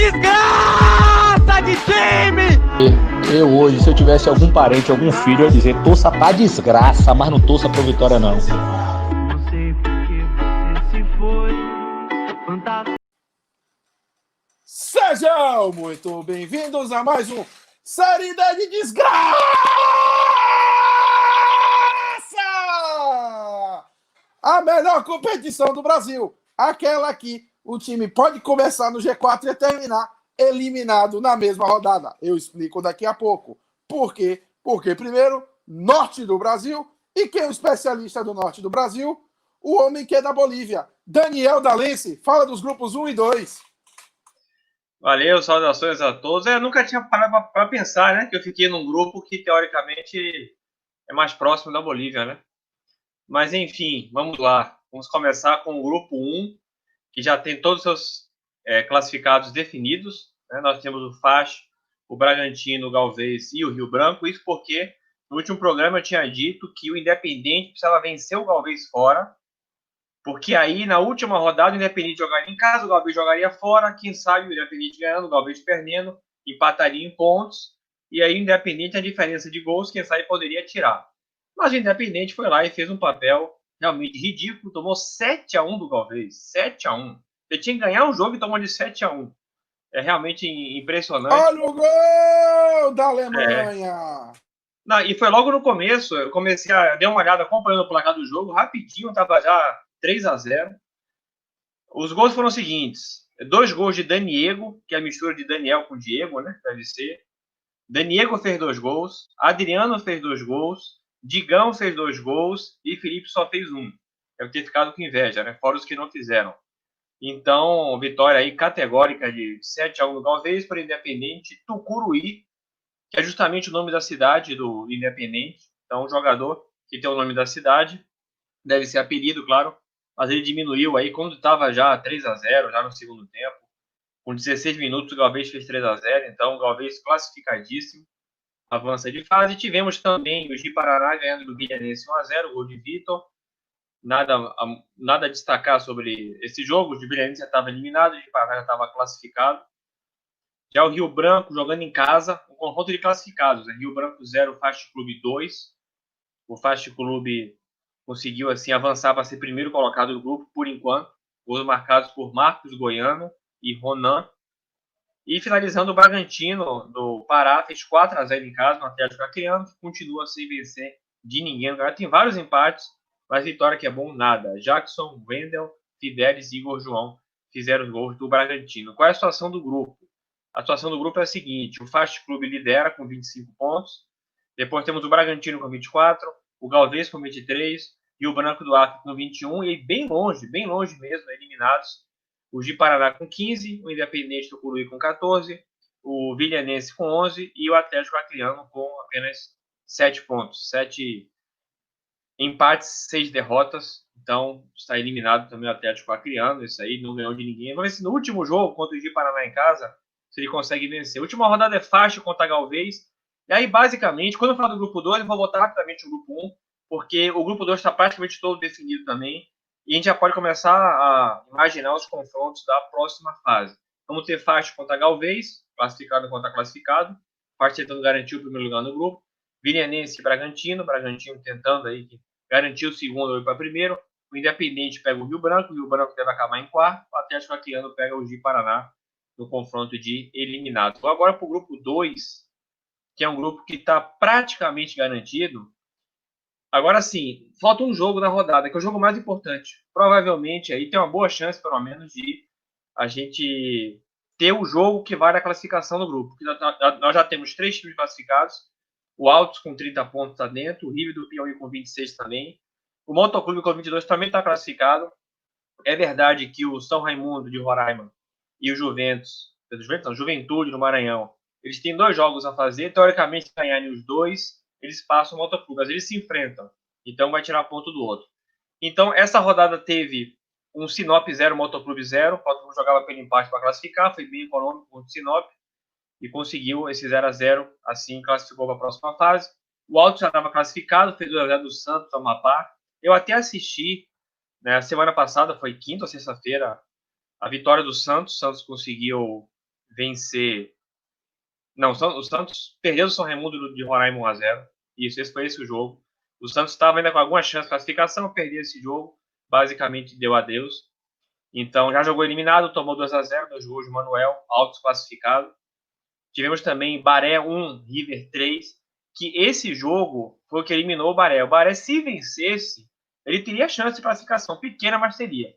Desgraça de time! Eu hoje, se eu tivesse algum parente, algum filho, eu ia dizer, torça pra desgraça, mas não torça pra vitória não. Não sei porque você se foi. Fantástico. Sejam muito bem-vindos a mais um Série D de Desgraça! A melhor competição do Brasil. Aquela que o time pode começar no G4 e terminar eliminado na mesma rodada. Eu explico daqui a pouco. Por quê? Porque, primeiro, norte do Brasil. E quem é o especialista do norte do Brasil? O homem que é da Bolívia, Daniel Dalense. Fala dos grupos 1 e 2. Valeu, saudações a todos. Eu nunca tinha parado para pensar, né? Que eu fiquei num grupo que, teoricamente, é mais próximo da Bolívia, né? Mas, enfim, vamos lá. Vamos começar com o grupo 1, que já tem todos os seus classificados definidos, né? Nós temos o FAS, o Bragantino, o Galvez e o Rio Branco. Isso porque, no último programa, eu tinha dito que o Independente precisava vencer o Galvez fora, porque aí, na última rodada, o Independente jogaria em casa, o Galvez jogaria fora, quem sabe o Independente ganhando, o Galvez perdendo, empataria em pontos, e aí o Independente, a diferença de gols, quem sabe poderia tirar. Mas o Independente foi lá e fez um papel realmente ridículo, tomou 7-1 do Galvez, 7-1. Ele tinha que ganhar um jogo e tomou de 7-1. É realmente impressionante. Olha o gol da Alemanha! Não, e foi logo no começo, eu comecei a dar uma olhada acompanhando o placar do jogo, rapidinho, estava já 3-0. Os gols foram os seguintes: 2 gols de Daniego, que é a mistura de Daniel com Diego, né? Deve ser. Daniego fez 2 gols, Adriano fez 2 gols, Digão fez 2 gols e Felipe só fez 1. Deve ter ficado com inveja, né? Fora os que não fizeram. Então, vitória aí categórica de 7-1 do Galvez para o Independente Tucuruí, que é justamente o nome da cidade do Independente. Então, um jogador que tem o nome da cidade, deve ser apelido, claro, mas ele diminuiu aí quando estava já 3-0, já no segundo tempo. Com 16 minutos, o Galvez fez 3-0, então o Galvez classificadíssimo, avança de fase. Tivemos também o Ji-Paraná ganhando do Vilhanense 1-0, gol de Vitor. Nada a destacar sobre esse jogo. O Vilhanense já estava eliminado, o Ji-Paraná já estava classificado. Já o Rio Branco jogando em casa, um confronto de classificados, né? Rio Branco 0, Fast Clube 2. O Fast Clube conseguiu assim avançar para ser primeiro colocado do grupo por enquanto. Gols marcados por Marcos Goiano e Ronan. E finalizando, o Bragantino do Pará fez 4-0 em casa no Atlético Acreano, que continua sem vencer de ninguém. Tem vários empates, mas vitória que é bom, nada. Jackson, Wendel, Fidelis e Igor João fizeram os gols do Bragantino. Qual é a situação do grupo? A situação do grupo é a seguinte: o Fast Clube lidera com 25 pontos. Depois temos o Bragantino com 24, o Galvez com 23 e o Branco do Acre com 21. E bem longe mesmo, eliminados, o Ji-Paraná com 15, o Independente do Tucuruí com 14, o Vilhanense com 11 e o Atlético Acreano com apenas 7 pontos. 7 empates, 6 derrotas. Então, está eliminado também o Atlético Acreano. Isso aí, não ganhou de ninguém. Vamos ver se no último jogo, contra o Ji-Paraná em casa, se ele consegue vencer. A última rodada é fácil contra a Galvez. E aí, basicamente, quando eu falar do grupo 2, eu vou voltar rapidamente o grupo 1, porque o grupo 2 está praticamente todo definido também. E a gente já pode começar a imaginar os confrontos da próxima fase. Vamos ter Fast contra Galvez, classificado contra classificado. Fast tentando garantir o primeiro lugar no grupo. Vilhanense e Bragantino tentando aí garantir o segundo e para primeiro. O Independente pega o Rio Branco deve acabar em quarto. O Atlético Acreano pega o Ji-Paraná no confronto de eliminado. Agora para o grupo 2, que é um grupo que está praticamente garantido. Agora sim, falta um jogo na rodada, que é o jogo mais importante. Provavelmente aí tem uma boa chance, pelo menos, de a gente ter o jogo que vale a classificação do grupo. Nós já temos 3 times classificados. O Altos com 30 pontos está dentro, o River do Piauí com 26 também. O Motoclube com 22 também está classificado. É verdade que o São Raimundo de Roraima e o Juventude do Maranhão, eles têm 2 jogos a fazer. Teoricamente, se ganharem os 2, eles passam o Motoclube, mas eles se enfrentam. Então, vai tirar ponto do outro. Então, essa rodada teve um Sinop 0, Motoclube 0. O Motoclube jogava pelo empate para classificar, foi bem econômico contra o Sinop e conseguiu esse 0-0, assim classificou para a próxima fase. O Alto já estava classificado, fez o 2-0 do Santos, Amapá. Eu até assisti, né, semana passada, foi quinta ou sexta-feira, a vitória do Santos. O Santos conseguiu vencer. Não, o Santos perdeu o São Raimundo de Roraima 1-0. Isso, esse foi esse o jogo. O Santos estava ainda com alguma chance de classificação, perdeu esse jogo, basicamente deu adeus. Então já jogou eliminado, tomou 2-0, 2 gols de Manuel, alto classificado. Tivemos também Baré 1, River 3, que esse jogo foi o que eliminou o Baré. O Baré, se vencesse, ele teria chance de classificação, pequena, mas teria.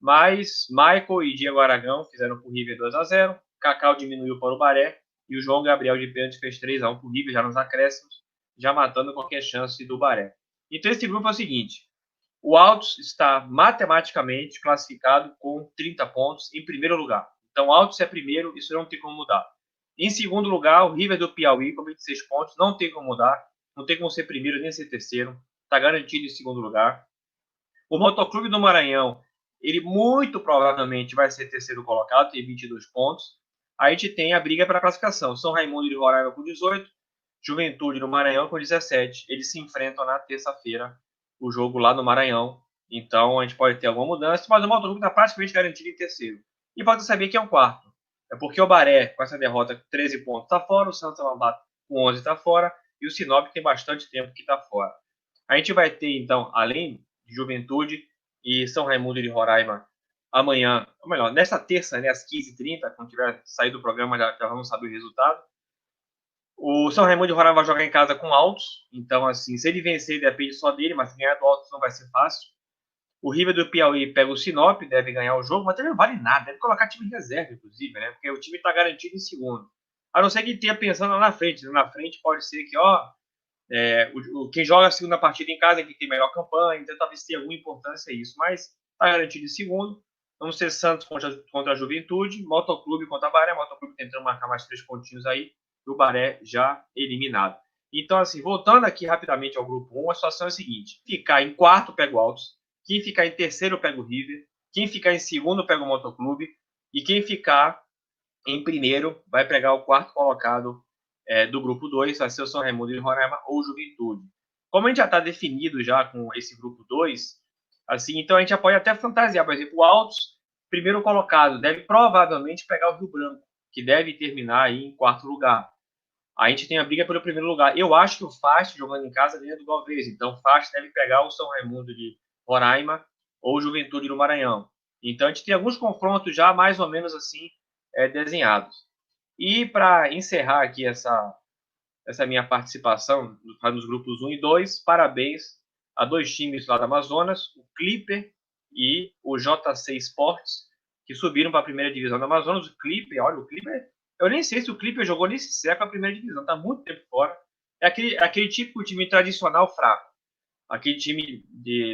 Mas Michael e Diego Aragão fizeram para o River 2-0, Cacau diminuiu para o Baré, e o João Gabriel de pênalti fez 3-1 para o River, já nos acréscimos, já matando qualquer chance do Baré. Então esse grupo é o seguinte: o Altos está matematicamente classificado com 30 pontos em primeiro lugar. Então o Altos é primeiro, isso não tem como mudar. Em segundo lugar, o River do Piauí com 26 pontos, não tem como mudar, não tem como ser primeiro nem ser terceiro, está garantido em segundo lugar. O Motoclube do Maranhão, ele muito provavelmente vai ser terceiro colocado, tem 22 pontos. A gente tem a briga para a classificação. São Raimundo de Roraima com 18, Juventude no Maranhão com 17. Eles se enfrentam na terça-feira, o jogo lá no Maranhão. Então a gente pode ter alguma mudança, mas o Motoclube está praticamente garantido em terceiro. E pode saber que é um quarto. É porque o Baré, com essa derrota, 13 pontos, está fora. O Santos Amambá com 11 está fora. E o Sinop tem bastante tempo que está fora. A gente vai ter, então, além de Juventude e São Raimundo de Roraima, amanhã, ou melhor, nesta terça, né, às 15h30, quando tiver saído do programa, já vamos saber o resultado. O São Raimundo de Roraima vai jogar em casa com Altos. Então, assim, se ele vencer, depende só dele, mas se ganhar do Altos não vai ser fácil. O River do Piauí pega o Sinop, deve ganhar o jogo, mas também não vale nada. Deve colocar time de reserva, inclusive, né? Porque o time está garantido em segundo. A não ser que tenha pensando lá na frente. Na frente pode ser que, quem joga a segunda partida em casa é quem tem melhor campanha, então talvez tenha alguma importância isso. Mas está garantido em segundo. Vamos ter Santos contra a Juventude, Motoclube contra a Baré. Motoclube tentando marcar mais 3 pontinhos aí. E o Baré já eliminado. Então, assim, voltando aqui rapidamente ao grupo 1, a situação é a seguinte: ficar em quarto pega o Altos. Quem ficar em terceiro pega o River, quem ficar em segundo pega o Motoclube, e quem ficar em primeiro vai pegar o quarto colocado do grupo 2, vai ser o São Raimundo de Roraima ou Juventude. Como a gente já está definido já com esse grupo 2, assim, então a gente já pode até fantasiar. Por exemplo, o Altos, primeiro colocado, deve provavelmente pegar o Rio Branco, que deve terminar aí em quarto lugar. A gente tem a briga pelo primeiro lugar. Eu acho que o Fast, jogando em casa, ganha do Galvez. Então o Fast deve pegar o São Raimundo de Roraima ou Juventude no Maranhão. Então a gente tem alguns confrontos já mais ou menos assim desenhados. E para encerrar aqui essa minha participação nos grupos 1 e 2, parabéns a 2 times lá do Amazonas, o Clipper e o JC Sports, que subiram para a primeira divisão do Amazonas. O Clipper, eu nem sei se o Clipper jogou nesse século a primeira divisão, está muito tempo fora. É aquele tipo de time tradicional fraco. Aquele time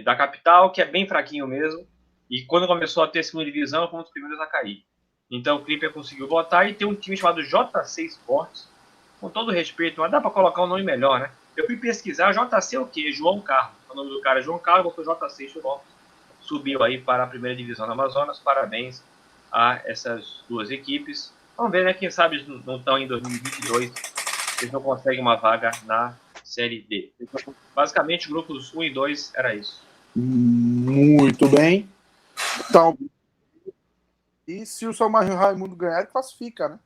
da capital, que é bem fraquinho mesmo. E quando começou a ter segunda divisão, foi um dos primeiros a cair. Então o Clipper conseguiu botar. E tem um time chamado JC Sports. Com todo respeito, mas dá para colocar um nome melhor, né? Eu fui pesquisar, JC é o quê? João Carlos. O nome do cara é João Carlos, botou JC Sports. Subiu aí para a primeira divisão do Amazonas. Parabéns a essas duas equipes. Vamos ver, né? Quem sabe não estão em 2022. Eles não conseguem uma vaga na Série D. Basicamente, grupos 1 e 2 era isso. Muito bem. Então, e se o São Raimundo ganhar, ele classifica, né?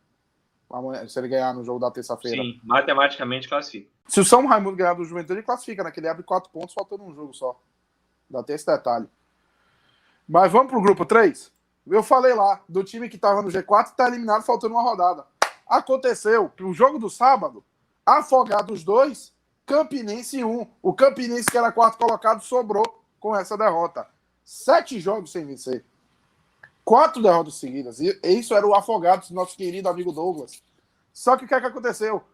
Se ele ganhar no jogo da terça-feira. Sim, matematicamente classifica. Se o São Raimundo ganhar do Juventude, ele classifica, né? Que ele abre 4 pontos, faltando um jogo só. Ainda tem esse detalhe. Mas vamos pro grupo 3? Eu falei lá, do time que estava no G4 e está eliminado, faltando uma rodada. Aconteceu que o jogo do sábado, Afogados 2, Campinense 1. O Campinense, que era quarto colocado, sobrou com essa derrota. 7 jogos sem vencer. 4 derrotas seguidas. E isso era o Afogados, nosso querido amigo Douglas. Só que o que é que aconteceu?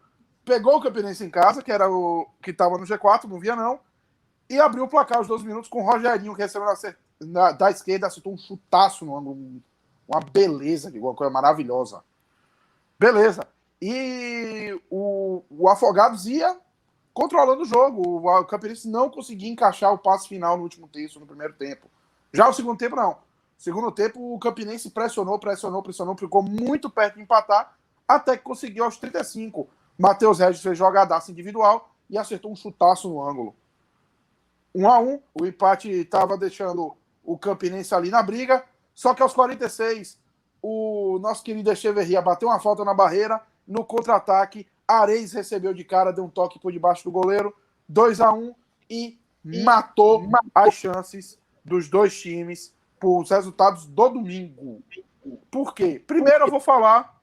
Pegou o Campinense em casa, que era o que estava no G4, não via não, e abriu o placar aos 12 minutos com o Rogerinho, que recebeu da esquerda, acertou um chutaço no ângulo. Uma beleza, uma coisa maravilhosa. Beleza. E o Afogados ia controlando o jogo. O Campinense não conseguia encaixar o passe final no último terço, no primeiro tempo. Já o segundo tempo, não. No segundo tempo, o Campinense pressionou, ficou muito perto de empatar, até que conseguiu aos 35. Matheus Regis fez jogadaça individual e acertou um chutaço no ângulo. 1-1, o empate estava deixando o Campinense ali na briga, só que aos 46, o nosso querido Echeverria bateu uma falta na barreira. No contra-ataque, Areis recebeu de cara, deu um toque por debaixo do goleiro. 2-1 e matou as chances dos dois times por os resultados do domingo. Por quê? Primeiro eu vou falar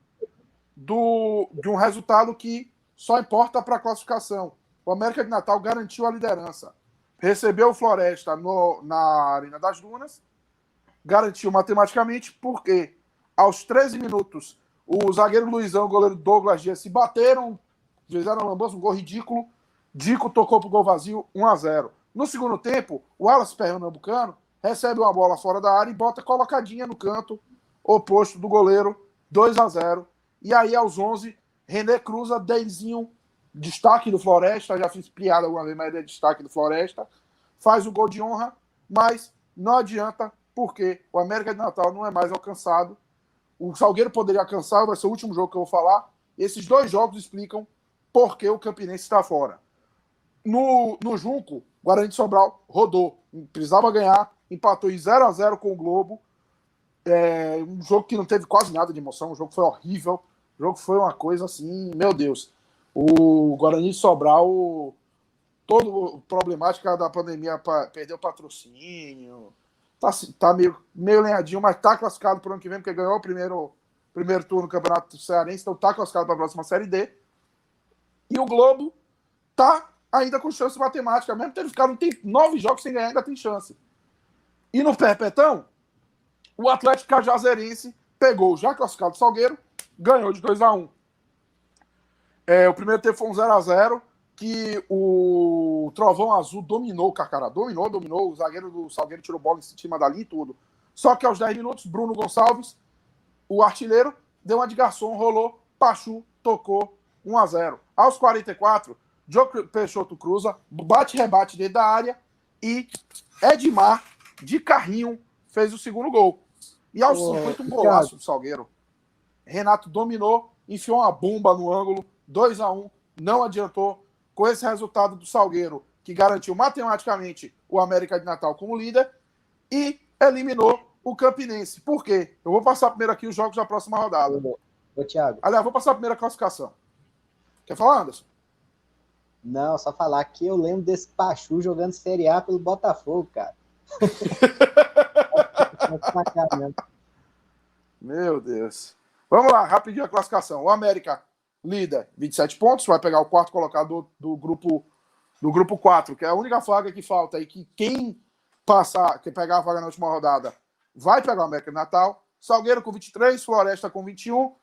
de um resultado que só importa para a classificação. O América de Natal garantiu a liderança. Recebeu o Floresta na Arena das Dunas, garantiu matematicamente, porque aos 13 minutos o zagueiro Luizão e o goleiro Douglas Dias se bateram, fizeram lambança, um gol ridículo. Dico tocou pro gol vazio, 1-0. No segundo tempo, o Wallace Pernambucano recebe uma bola fora da área e bota colocadinha no canto oposto do goleiro, 2-0. E aí, aos 11, René cruza, Denzinho, destaque do Floresta, já fiz piada alguma vez, mas ele é destaque do Floresta, faz o gol de honra, mas não adianta, porque o América de Natal não é mais alcançado. O Salgueiro poderia alcançar, vai ser o último jogo que eu vou falar. Esses dois jogos explicam por que o Campinense está fora. No Junco, Guarani de Sobral rodou, precisava ganhar, empatou em 0-0 com o Globo. Um jogo que não teve quase nada de emoção, o jogo foi horrível, o jogo foi uma coisa assim, meu Deus. O Guarani de Sobral, toda a problemática da pandemia, perdeu patrocínio, tá meio lenhadinho, mas tá classificado para o ano que vem, porque ganhou o primeiro turno do Campeonato Cearense, então tá classificado para a próxima Série D. E o Globo tá ainda com chance matemática, mesmo tendo ficado 9 jogos sem ganhar, ainda tem chance. E no Perpetão, o Atlético Cajazeirense pegou já classificado do Salgueiro, ganhou de 2-1. O primeiro tempo foi um 0-0, que o Trovão Azul dominou o Carcará. Dominou. O zagueiro do Salgueiro tirou bola em cima dali e tudo. Só que aos 10 minutos, Bruno Gonçalves, o artilheiro, deu uma de garçom, rolou, Pachu tocou 1-0. Aos 44, Diogo Peixoto cruza, bate-rebate dentro da área e Edmar, de carrinho, fez o segundo gol. E aos 50, um golaço do Salgueiro. Renato dominou, enfiou uma bomba no ângulo, 2-1, não adiantou. Com esse resultado do Salgueiro, que garantiu matematicamente o América de Natal como líder, e eliminou o Campinense. Por quê? Eu vou passar primeiro aqui os jogos da próxima rodada. Ô, Thiago. Aliás, vou passar a primeira classificação. Quer falar, Anderson? Não, só falar que eu lembro desse Pachu jogando Série A pelo Botafogo, cara. Meu Deus. Vamos lá, rapidinho a classificação. O América, líder, 27 pontos, vai pegar o quarto colocado do grupo 4, que é a única vaga que falta aí, que quem pegar a vaga na última rodada vai pegar o América de Natal. Salgueiro com 23, Floresta com 21,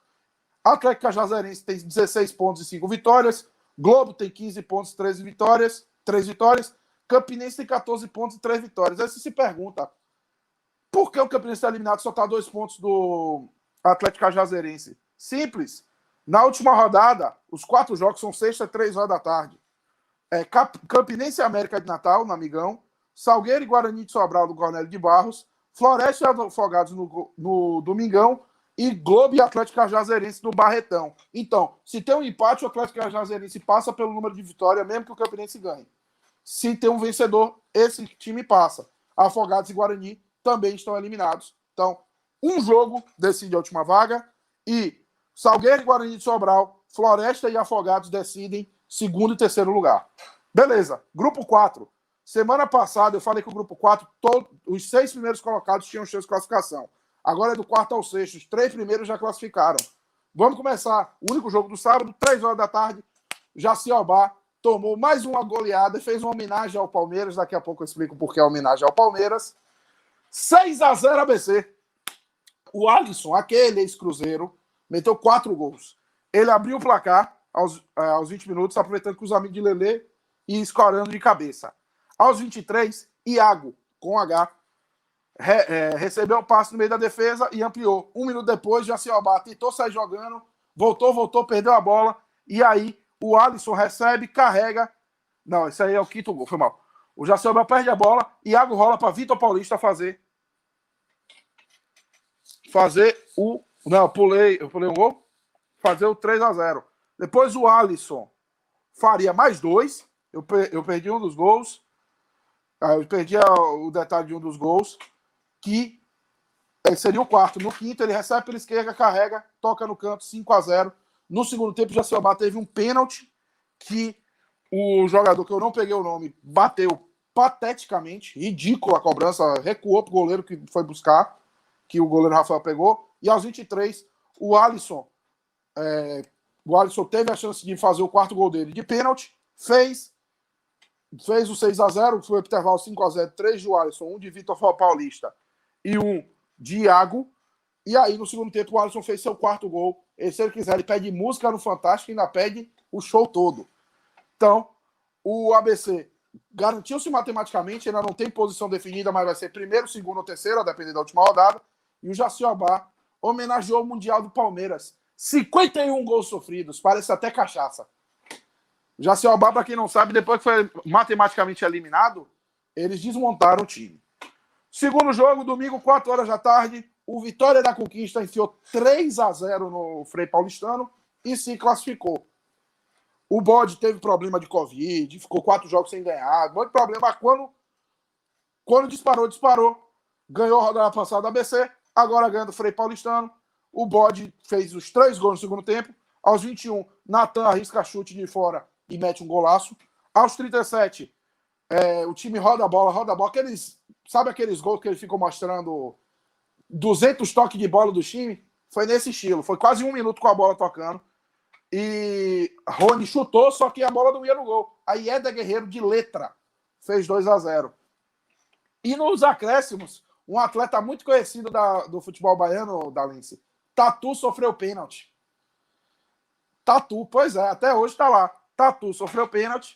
Atlético Cajazeirense tem 16 pontos e 5 vitórias, Globo tem 15 pontos e 3 vitórias, Campinense tem 14 pontos e 3 vitórias. Aí você se pergunta, por que o Campinense está eliminado só está 2 pontos do Atlético Cajazeirense? Simples. Na última rodada, os 4 jogos são sexta, 3 horas da tarde. Campinense e América de Natal, no Amigão. Salgueiro e Guarani de Sobral, do Cornélio de Barros. Floresta e Afogados no Domingão. E Globo e Atlético Cajazeirense no Barretão. Então, se tem um empate, o Atlético Cajazeirense passa pelo número de vitória, mesmo que o Campinense ganhe. Se tem um vencedor, esse time passa. Afogados e Guarani também estão eliminados. Então, um jogo decide a última vaga e Salgueiro e Guarani de Sobral, Floresta e Afogados decidem segundo e terceiro lugar. Beleza, grupo 4. Semana passada eu falei que o grupo 4, os 6 primeiros colocados tinham chance de classificação. Agora é do quarto ao sexto, os 3 primeiros já classificaram. Vamos começar. O único jogo do sábado, 3 horas da tarde, Jaciobá tomou mais uma goleada e fez uma homenagem ao Palmeiras. Daqui a pouco eu explico por que é homenagem ao Palmeiras. 6-0 ABC. O Alisson, aquele ex-cruzeiro, meteu 4 gols. Ele abriu o placar aos 20 minutos, aproveitando que os amigos de Lelê e escorando de cabeça. Aos 23, Iago, com H, recebeu o passe no meio da defesa e ampliou. 1 minuto depois, Jaciobá tentou sair jogando, voltou, perdeu a bola, e aí o Alisson recebe, carrega. Não, esse aí é o quinto gol, foi mal. O Jaciobá perde a bola, Iago rola para Vitor Paulista fazer o... Não, eu pulei um gol. Fazer o 3-0. Depois o Alisson faria mais 2. Eu perdi um dos gols. Eu perdi o detalhe de um dos gols. Que Seria o quarto. No quinto, ele recebe pela esquerda, carrega, toca no canto, 5-0. No segundo tempo, o Jaciobá teve um pênalti que o jogador, que eu não peguei o nome, bateu pateticamente, ridículo a cobrança, recuou pro goleiro que foi buscar, que o goleiro Rafael pegou, e aos 23, o Alisson teve a chance de fazer o quarto gol dele de pênalti, fez o 6-0, foi o intervalo 5-0, 3 de Alisson, 1 de Vitor Paulista e 1 de Iago, e aí no segundo tempo o Alisson fez seu quarto gol, e se ele quiser ele pede música no Fantástico e ainda pede o show todo. Então, o ABC garantiu-se matematicamente, ainda não tem posição definida, mas vai ser primeiro, segundo ou terceiro, a depender da última rodada. E o Jaciobá homenageou o Mundial do Palmeiras. 51 gols sofridos, parece até cachaça. O Jaciobá, para quem não sabe, depois que foi matematicamente eliminado, eles desmontaram o time. Segundo jogo, domingo, 4 horas da tarde, o Vitória da Conquista enfiou 3-0 no Frei Paulistano e se classificou. O Bode teve problema de Covid, ficou 4 jogos sem ganhar, um monte de problema. Quando disparou. Ganhou a rodada passada do ABC, agora ganha do Frei Paulistano. O Bode fez os 3 gols no segundo tempo. Aos 21, Natan arrisca chute de fora e mete um golaço. Aos 37, o time roda a bola. Sabe aqueles gols que ele ficou mostrando 200 toques de bola do time? Foi nesse estilo. Foi quase 1 minuto com a bola tocando. E Rony chutou, só que a bola não ia no gol. Aí Éder Guerreiro, de letra, fez 2-0. E nos acréscimos, um atleta muito conhecido do futebol baiano, da Lince, Tatu, sofreu pênalti. Tatu, pois é, até hoje tá lá. Tatu sofreu pênalti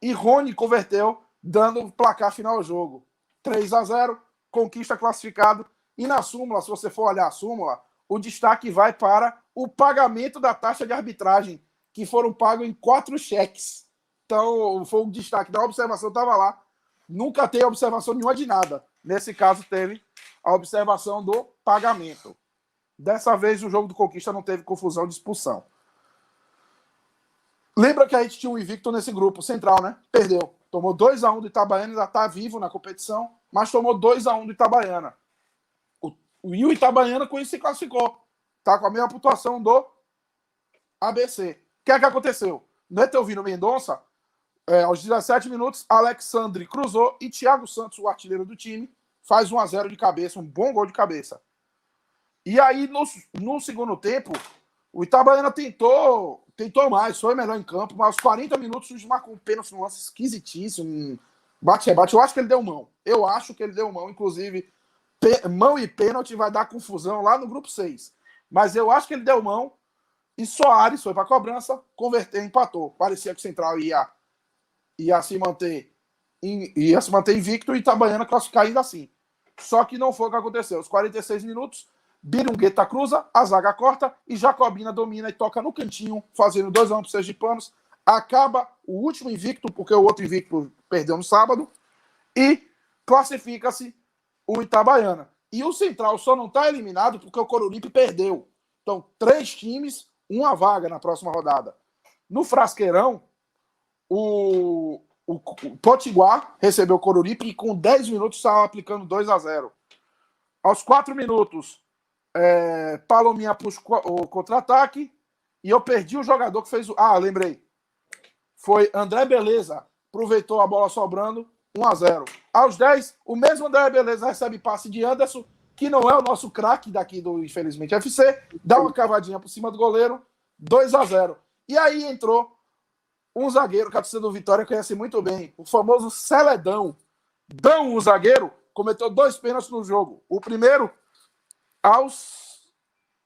e Rony converteu, dando o placar final ao jogo. 3-0, Conquista classificado. E na súmula, se você for olhar a súmula, o destaque vai para o pagamento da taxa de arbitragem, que foram pagos em 4 cheques. Então, foi o destaque da observação, estava lá. Nunca tem observação nenhuma de nada. Nesse caso, teve a observação do pagamento. Dessa vez, o jogo do Conquista não teve confusão de expulsão. Lembra que a gente tinha um invicto nesse grupo central, né? Perdeu. Tomou 2-1 do Itabaiana, ainda está vivo na competição, mas tomou 2-1 do Itabaiana. E o Itabaiana com isso se classificou. Tá com a mesma pontuação do ABC. O que é que aconteceu? No Etelvino Mendonça, aos 17 minutos, Alexandre cruzou e Thiago Santos, o artilheiro do time, faz 1-0 de cabeça, um bom gol de cabeça. E aí, no segundo tempo, o Itabaiana tentou mais, foi melhor em campo, mas aos 40 minutos o juiz marcou um pênalti, um lance esquisitíssimo, um bate-rebate. Eu acho que ele deu mão. Inclusive, mão e pênalti vai dar confusão lá no grupo 6. Mas eu acho que ele deu mão e Soares foi para a cobrança, converteu e empatou. Parecia que o Central ia se manter invicto e Itabaiana classificar ainda assim. Só que não foi o que aconteceu. Aos 46 minutos, Birungueta cruza, a zaga corta e Jacobina domina e toca no cantinho, fazendo 2-1 para o Sergipanos. Acaba o último invicto, porque o outro invicto perdeu no sábado, e classifica-se o Itabaiana. E o Central só não está eliminado porque o Coruripe perdeu. Então, 3 times, 1 vaga na próxima rodada. No Frasqueirão, o Potiguar recebeu o Coruripe e com 10 minutos estava aplicando 2-0. Aos 4 minutos, Palominha puxa o contra-ataque e eu perdi o jogador que fez o... lembrei. Foi André Beleza. Aproveitou a bola sobrando, 1-0. Aos 10, o mesmo André Beleza recebe passe de Anderson, que não é o nosso craque daqui do Infelizmente FC, dá uma cavadinha por cima do goleiro, 2-0. E aí entrou um zagueiro que a torcida do Vitória conhece muito bem, o famoso Celedão. Dão, o zagueiro, cometeu 2 pênaltis no jogo. O primeiro, aos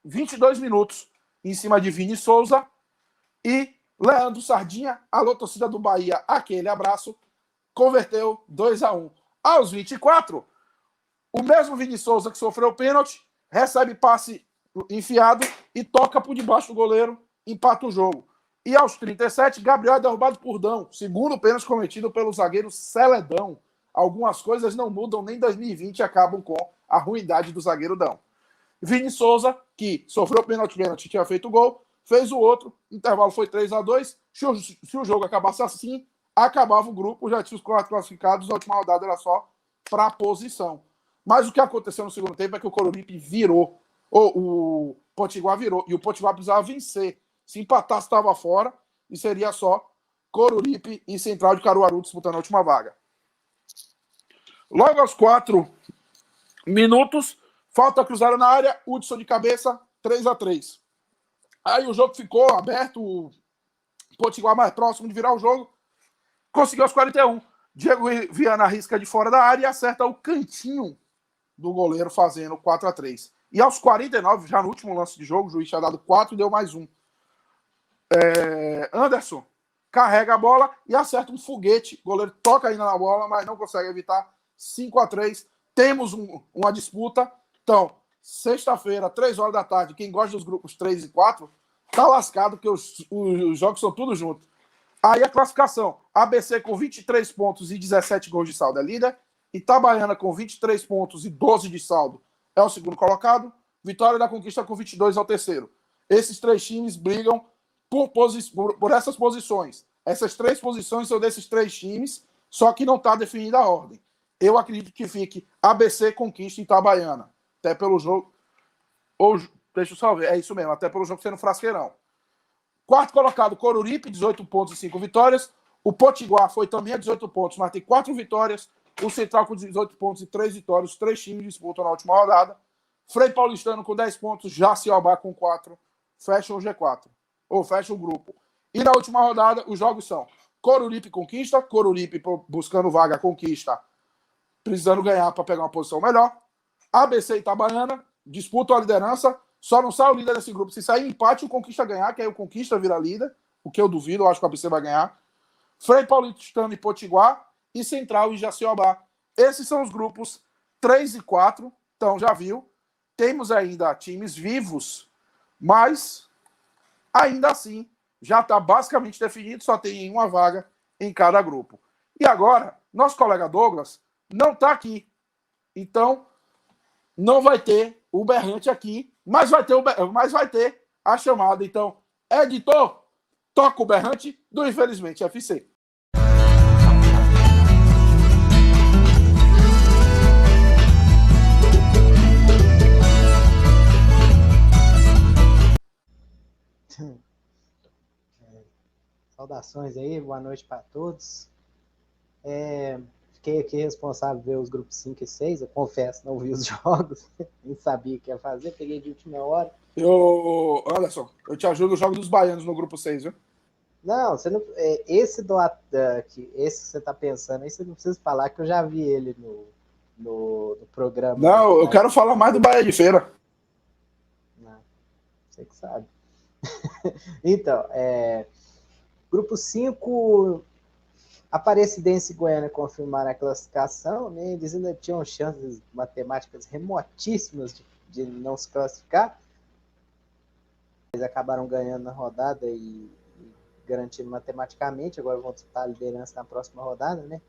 22 minutos, em cima de Vini Souza, e Leandro Sardinha, alô torcida do Bahia, aquele abraço, converteu 2-1. Aos 24, o mesmo Vini Souza que sofreu o pênalti, recebe passe enfiado e toca por debaixo do goleiro, empata o jogo. E aos 37, Gabriel é derrubado por Dão, segundo pênalti cometido pelo zagueiro Celedão. Algumas coisas não mudam, nem 2020 e acabam com a ruindade do zagueiro Dão. Vini Souza, que sofreu pênalti, tinha feito o gol, fez o outro, o intervalo foi 3-2. Se o jogo acabasse assim, acabava o grupo, já tinha os 4 classificados, a última rodada era só para a posição. Mas o que aconteceu no segundo tempo é que o Coruripe virou, ou o Potiguar virou, e o Potiguar precisava vencer. Se empatasse, estava fora, e seria só Coruripe e Central de Caruaru disputando a última vaga. Logo aos 4 minutos, falta cruzada na área, Hudson de cabeça, 3-3. Aí o jogo ficou aberto, o Potiguar mais próximo de virar o jogo, conseguiu aos 41. Diego Viana arrisca de fora da área e acerta o cantinho do goleiro, fazendo 4-3. E aos 49, já no último lance de jogo, o juiz tinha dado 4 e deu mais 1. Anderson carrega a bola e acerta um foguete. O goleiro toca ainda na bola, mas não consegue evitar. 5-3. Temos uma disputa. Então, sexta-feira, 3 horas da tarde, quem gosta dos grupos 3 e 4, tá lascado, porque os jogos são tudo juntos. Aí a classificação. ABC com 23 pontos e 17 gols de saldo é líder. Itabaiana com 23 pontos e 12 de saldo é o segundo colocado. Vitória da Conquista com 22 é o terceiro. Esses 3 times brigam por essas posições. Essas 3 posições são desses 3 times, só que não está definida a ordem. Eu acredito que fique ABC, Conquista e Itabaiana. Até pelo jogo. Ou, deixa eu só ver. É isso mesmo, até pelo jogo sendo Frasqueirão. Quarto colocado, Coruripe, 18 pontos e 5 vitórias. O Potiguar foi também a 18 pontos, mas tem 4 vitórias. O Central com 18 pontos e 3 vitórias. Os 3 times disputam na última rodada. Frei Paulistano com 10 pontos. Jaciobá com 4. Fecha o G4. Ou fecha o grupo. E na última rodada, os jogos são Coruripe conquista. Coruripe buscando vaga conquista. Precisando ganhar para pegar uma posição melhor. ABC e Itabaiana disputam a liderança. Só não sai o líder desse grupo. Se sair empate, o Conquista ganhar, que aí o Conquista vira líder. O que eu duvido, eu acho que o ABC vai ganhar. Frei Paulistano e Potiguar. E Central e Jaciobá. Esses são os grupos 3 e 4. Então, já viu. Temos ainda times vivos, mas ainda assim já está basicamente definido, só tem uma vaga em cada grupo. E agora, nosso colega Douglas não está aqui. Então, não vai ter o berrante aqui, mas vai ter a chamada. Então, editor, toca o berrante do Infelizmente FC. Saudações aí, boa noite para todos. Fiquei aqui responsável por ver os grupos 5 e 6, eu confesso, não vi os jogos, nem sabia o que ia fazer, peguei de última hora. Anderson, eu te ajudo no jogo dos baianos no grupo 6, viu? Não, você não, esse que você está pensando aí, você não precisa falar que eu já vi ele no programa. Não, eu quero falar mais do Bahia de Feira. Não, você que sabe. Então, grupo 5, Aparecidense e Goiânia confirmaram a classificação, né? Eles ainda tinham chances matemáticas remotíssimas de não se classificar. Eles acabaram ganhando na rodada e garantindo matematicamente, agora vão disputar a liderança na próxima rodada, né?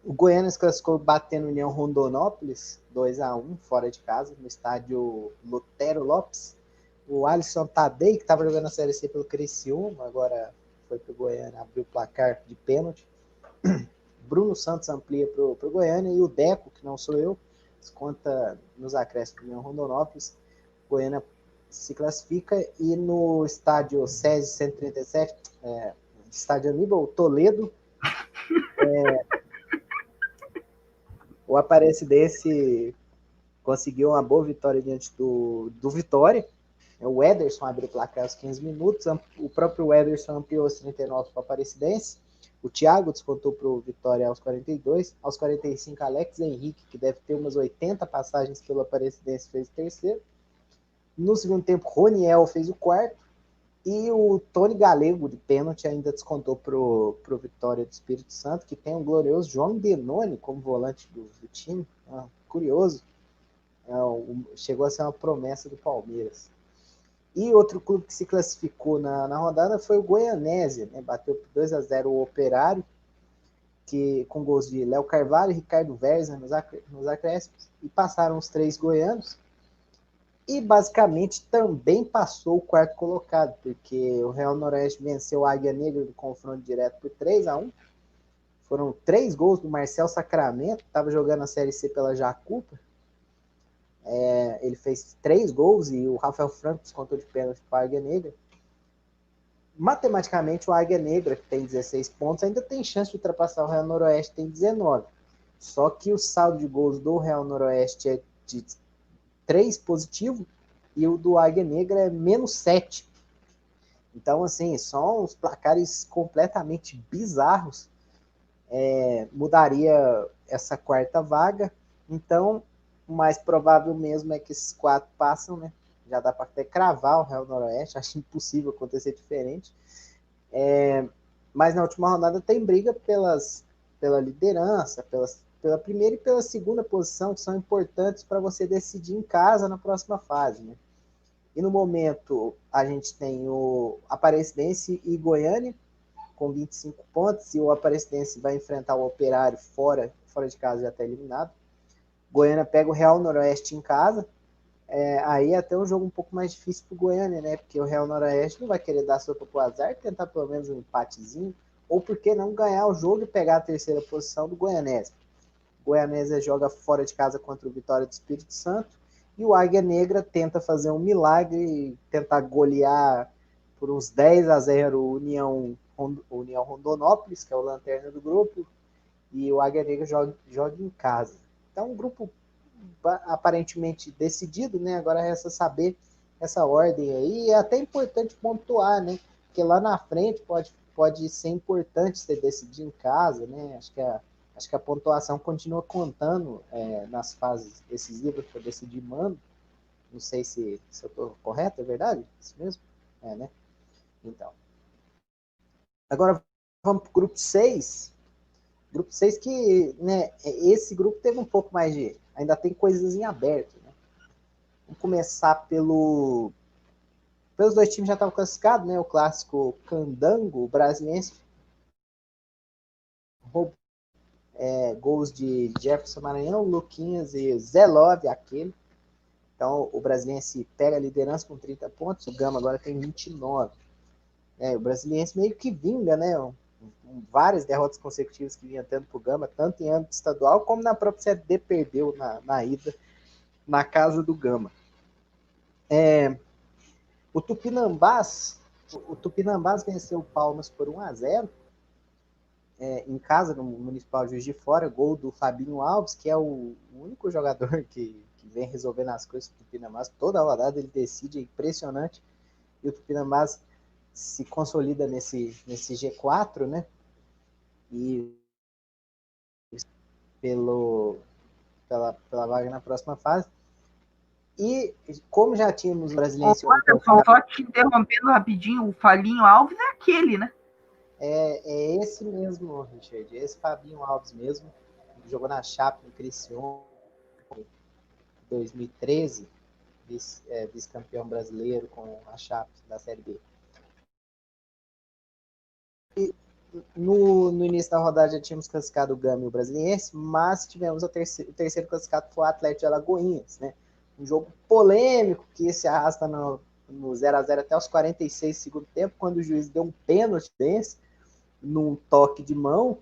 O Goiânia se classificou batendo União Rondonópolis, 2-1, fora de casa, no estádio Lutero Lopes. O Alisson Tadei, que estava jogando a Série C pelo Criciúma, agora foi para o Goiânia, abriu o placar de pênalti. Bruno Santos amplia para o Goiânia e o Deco, que não sou eu, desconta nos acréscimos do União Rondonópolis. Goiânia se classifica e no estádio SESI 137, estádio Aníbal Toledo, o Aparecidense conseguiu uma boa vitória diante do Vitória. O Ederson abriu o placar aos 15 minutos, o próprio Ederson ampliou aos 39 para o Aparecidense, o Thiago descontou para o Vitória aos 42, aos 45 Alex Henrique, que deve ter umas 80 passagens pelo Aparecidense, fez o terceiro. No segundo tempo, Roniel fez o quarto, e o Tony Galego, de pênalti, ainda descontou para o Vitória do Espírito Santo, que tem um glorioso João Benoni como volante do time, curioso, chegou a ser uma promessa do Palmeiras. E outro clube que se classificou na rodada foi o Goianésia, né? Bateu por 2-0 o Operário, com gols de Léo Carvalho e Ricardo Verza nos acréscimos, e passaram os 3 goianos, e basicamente também passou o quarto colocado, porque o Real Noroeste venceu a Águia Negra no confronto direto por 3-1, Foram 3 gols do Marcel Sacramento, estava jogando a Série C pela Jacupa. Ele fez 3 gols e o Rafael Franco descontou de pênalti para a Águia Negra. Matematicamente, o Águia Negra, que tem 16 pontos, ainda tem chance de ultrapassar o Real Noroeste, que tem 19. Só que o saldo de gols do Real Noroeste é de 3 positivo e o do Águia Negra é menos 7. Então, assim, são uns placares completamente bizarros. Mudaria essa quarta vaga. Então, o mais provável mesmo é que esses 4 passam, né? Já dá para até cravar o Real Noroeste, acho impossível acontecer diferente. Mas na última rodada tem briga pela liderança, pela primeira e pela segunda posição, que são importantes para você decidir em casa na próxima fase, né? E no momento a gente tem o Aparecidense e Goiânia com 25 pontos, e o Aparecidense vai enfrentar o Operário fora de casa, já está eliminado. Goiânia pega o Real Noroeste em casa. Aí é até um jogo um pouco mais difícil para o Goiânia, né? Porque o Real Noroeste não vai querer dar sopa pro azar, tentar pelo menos um empatezinho, ou por que não ganhar o jogo e pegar a terceira posição do Goianésia. O Goianésia joga fora de casa contra o Vitória do Espírito Santo, e o Águia Negra tenta fazer um milagre e tentar golear por uns 10-0 o União Rondonópolis, que é o lanterna do grupo, e o Águia Negra joga em casa. Então, um grupo aparentemente decidido, né? Agora resta saber essa ordem aí. É até importante pontuar, né? Porque lá na frente pode ser importante você decidir em casa, né? Acho que a pontuação continua contando nas fases decisivas para decidir mando. Não sei se eu estou correto, é verdade? Isso mesmo? Né? Então. Agora vamos para o grupo 6. Grupo 6 que, né, esse grupo teve um pouco mais de... Ainda tem coisas em aberto, né? Vamos começar pelos 2 times já estavam classificados, né? O clássico Candango, o Brasiliense. Gols de Jefferson Maranhão, Luquinhas e Zé Love, aquele. Então, o Brasiliense pega a liderança com 30 pontos, o Gama agora tem 29. O Brasiliense meio que vinga, né? Várias derrotas consecutivas que vinha tendo pro Gama, tanto em âmbito estadual como na própria Série D, perdeu na ida na casa do Gama. O Tupinambás venceu o Palmas por 1-0 em casa, no Municipal de Juiz de Fora, gol do Fabinho Alves, que é o único jogador que vem resolvendo as coisas do Tupinambás. Toda a rodada ele decide, é impressionante. E o Tupinambás se consolida nesse G4, né? E pela vaga na próxima fase. E como já tínhamos o Brasiliense... Só te interrompendo rapidinho, o Fabinho Alves é aquele, né? É esse mesmo, Richard. Esse Fabinho Alves mesmo. Ele jogou na Chape, no Criciúma, em 2013. Vice-campeão brasileiro com a Chape da Série B. E no início da rodada já tínhamos classificado o Gama e o Brasiliense, mas tivemos o terceiro classificado, foi o Atlético de Alagoinhas, né? Um jogo polêmico que se arrasta no 0-0 até os 46 do segundo tempo, quando o juiz deu um pênalti desse, num toque de mão,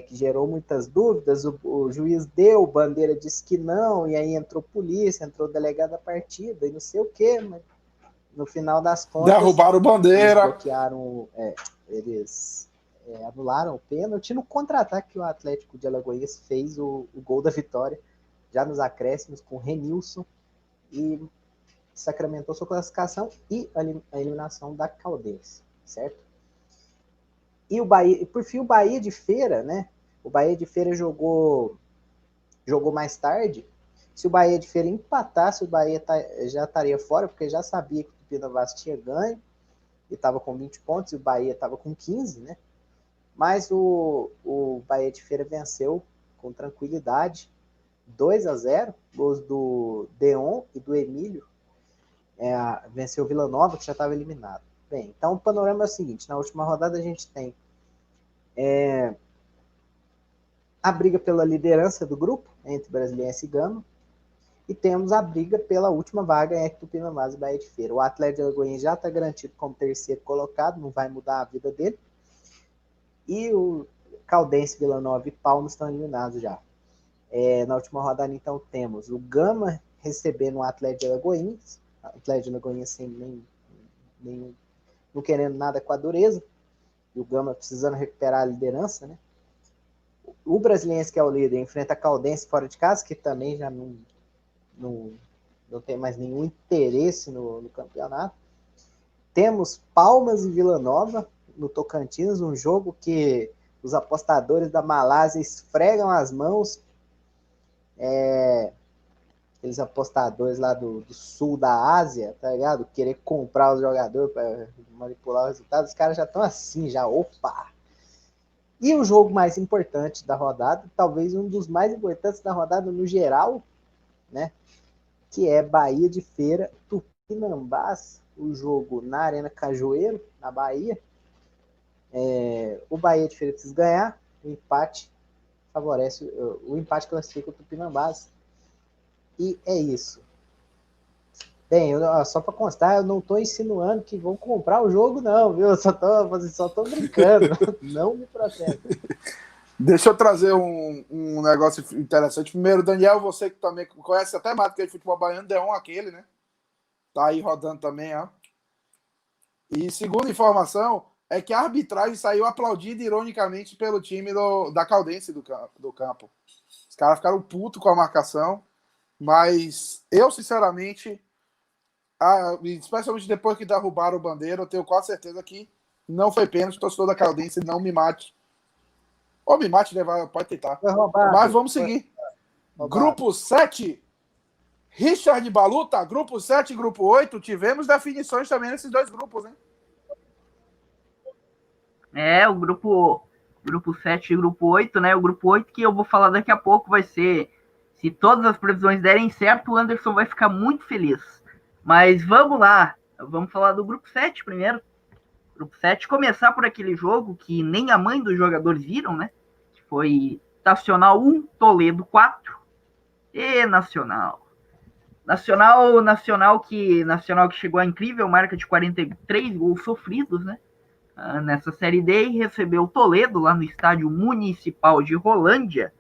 que gerou muitas dúvidas. O juiz deu, bandeira disse que não, e aí entrou polícia, entrou o delegado da partida, e não sei o quê, mas no final das contas... Derrubaram bandeira. Eles bloquearam... eles anularam o pênalti. No contra-ataque que o Atlético de Alagoinhas fez o gol da vitória, já nos acréscimos, com o Renilson, e sacramentou sua classificação e a eliminação da Caldense, certo? E o Bahia, por fim, o Bahia de Feira, né? O Bahia de Feira jogou mais tarde. Se o Bahia de Feira empatasse, o Bahia já estaria fora, porque já sabia que o Tupinambás tinha ganho e estava com 20 pontos, e o Bahia estava com 15, né? Mas o Bahia de Feira venceu com tranquilidade, 2-0, gols do Deon e do Emílio. Venceu o Vila Nova, que já estava eliminado. Bem, então o panorama é o seguinte: na última rodada a gente tem a briga pela liderança do grupo, entre Brasiliense e Gama, e temos a briga pela última vaga entre Tupinambás e Bahia de Feira. O Atlético de Alagoinhas já está garantido como terceiro colocado, não vai mudar a vida dele. E Caldense, Vila Nova e Palmas estão eliminados já. Na última rodada, então, temos o Gama recebendo o Atlético de Alagoinhas. Atlético de Alagoinhas sem não querendo nada com a dureza. E o Gama precisando recuperar a liderança, né? O Brasiliense, que é o líder, enfrenta a Caldense fora de casa, que também já não tem mais nenhum interesse no campeonato. Temos Palmas e Vila Nova no Tocantins, um jogo que os apostadores da Malásia esfregam as mãos. Aqueles apostadores lá do sul da Ásia, tá ligado? Querer comprar os jogadores para manipular o resultado, os caras já estão assim, já, opa! E o jogo mais importante da rodada, talvez um dos mais importantes da rodada no geral, né? Que é Bahia de Feira, Tupinambás, o jogo na Arena Cajueiro, na Bahia. O Bahia de Feira precisa ganhar, o empate favorece, o empate classifica o Tupinambás. E é isso. Bem, só para constar, eu não estou insinuando que vão comprar o jogo, não, viu? Eu só tô brincando. Não me processe. Deixa eu trazer um negócio interessante. Primeiro, Daniel, você que também conhece até mais do que o futebol baiano, D1 aquele, né? Tá aí rodando também, ó. E segunda informação é que a arbitragem saiu aplaudida ironicamente pelo time da Caldense do campo. Os caras ficaram putos com a marcação, mas eu, sinceramente, especialmente depois que derrubaram o Bandeira, eu tenho quase certeza que não foi pênalti. Torcedor da Caldense, não me mate. Ou me mate, né? Pode tentar. Mas vamos seguir. Grupo 7. Richard Baluta, grupo 7 e grupo 8. Tivemos definições também nesses dois grupos, né? O grupo 7 e grupo 8, né? O grupo 8 que eu vou falar daqui a pouco vai ser, se todas as previsões derem certo, o Anderson vai ficar muito feliz. Mas vamos lá, vamos falar do grupo 7 primeiro. Grupo 7, começar por aquele jogo que nem a mãe dos jogadores viram, né? Que foi Nacional 1, Toledo 4 e Nacional que chegou à incrível marca de 43 gols sofridos, né? Nessa Série D, e recebeu o Toledo lá no estádio municipal de Rolândia,